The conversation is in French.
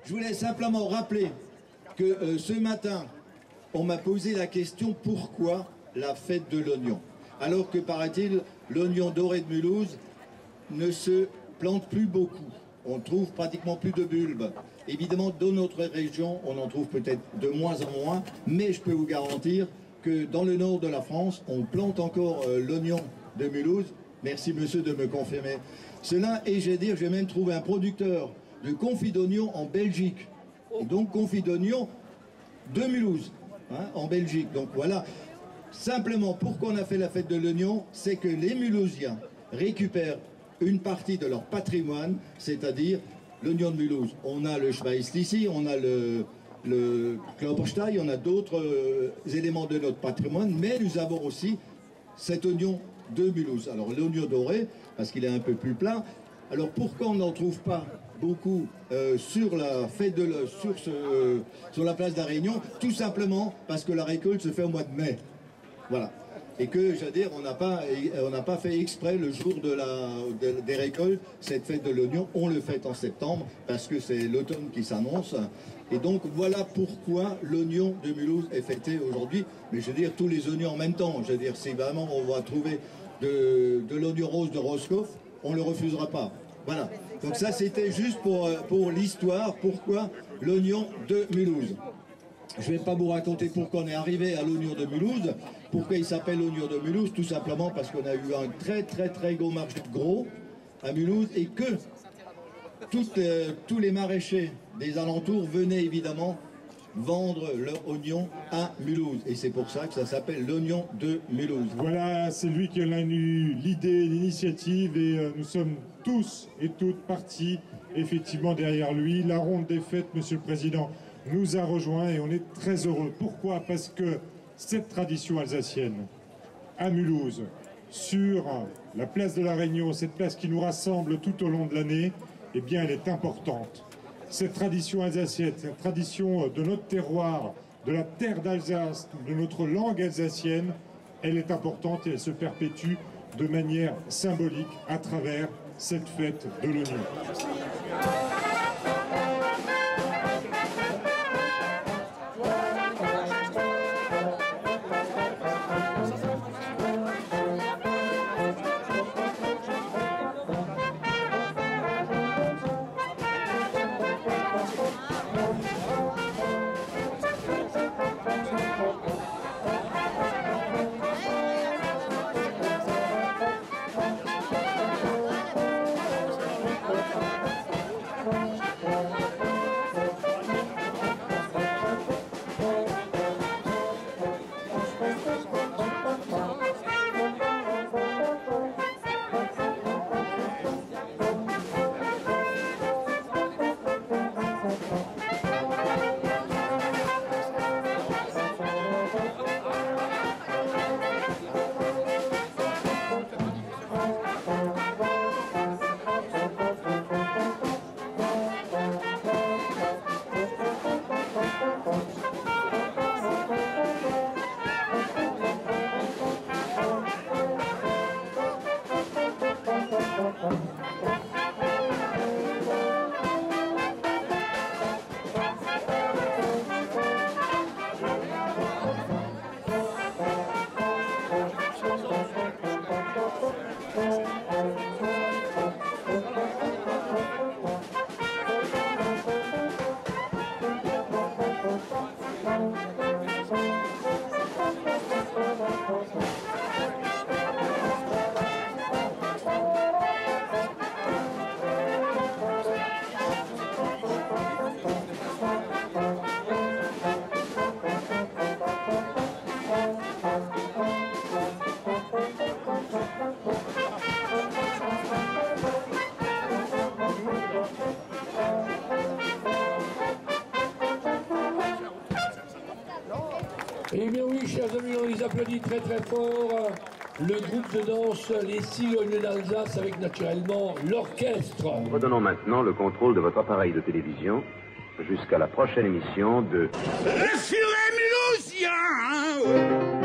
Je voulais simplement rappeler que ce matin, on m'a posé la question pourquoi la fête de l'oignon. Alors que, paraît-il, l'oignon doré de Mulhouse ne se plante plus beaucoup. On trouve pratiquement plus de bulbes. Évidemment, dans notre région, on en trouve peut-être de moins en moins, mais je peux vous garantir que dans le nord de la France, on plante encore l'oignon de Mulhouse. Merci monsieur de me confirmer cela. Et j'ai même trouvé un producteur de confit d'oignon en Belgique. Et donc confit d'oignon de Mulhouse, hein, en Belgique. Donc voilà, simplement pourquoi on a fait la fête de l'oignon, c'est que les Mulhousiens récupèrent une partie de leur patrimoine, c'est-à-dire l'oignon de Mulhouse. On a le Schweitz ici, on a le Kloppenstein, on a d'autres éléments de notre patrimoine, mais nous avons aussi cet oignon de Mulhouse. Alors l'oignon doré, parce qu'il est un peu plus plat. Alors pourquoi on n'en trouve pas beaucoup sur la fête sur la place de la Réunion? Tout simplement parce que la récolte se fait au mois de mai. Voilà. Et que, je veux dire, on n'a pas fait exprès le jour des récoltes, cette fête de l'oignon, on le fait en septembre, parce que c'est l'automne qui s'annonce. Et donc, voilà pourquoi l'oignon de Mulhouse est fêté aujourd'hui. Mais je veux dire, tous les oignons en même temps. Je veux dire, si vraiment on va trouver de l'oignon rose de Roscoff, on ne le refusera pas. Voilà. Donc ça, c'était juste pour l'histoire, pourquoi l'oignon de Mulhouse. Je ne vais pas vous raconter pourquoi on est arrivé à l'oignon de Mulhouse. Pourquoi il s'appelle l'oignon de Mulhouse? Tout simplement parce qu'on a eu un très gros marché de gros à Mulhouse et que tous les maraîchers des alentours venaient évidemment vendre leur oignon à Mulhouse. Et c'est pour ça que ça s'appelle l'oignon de Mulhouse. Voilà, c'est lui qui en a eu l'idée, l'initiative et nous sommes tous et toutes partis effectivement derrière lui. La ronde des fêtes, Monsieur le Président, nous a rejoints et on est très heureux. Pourquoi? Parce que cette tradition alsacienne, à Mulhouse, sur la place de la Réunion, cette place qui nous rassemble tout au long de l'année, eh bien, elle est importante. Cette tradition alsacienne, cette tradition de notre terroir, de la terre d'Alsace, de notre langue alsacienne, elle est importante et elle se perpétue de manière symbolique à travers cette fête de l'oignon. Eh bien oui, chers amis, on les applaudit très fort. Le groupe de danse Les 6 Oignons d'Alsace avec naturellement l'orchestre. Redonnons maintenant le contrôle de votre appareil de télévision jusqu'à la prochaine émission de... Le furet mulhousien.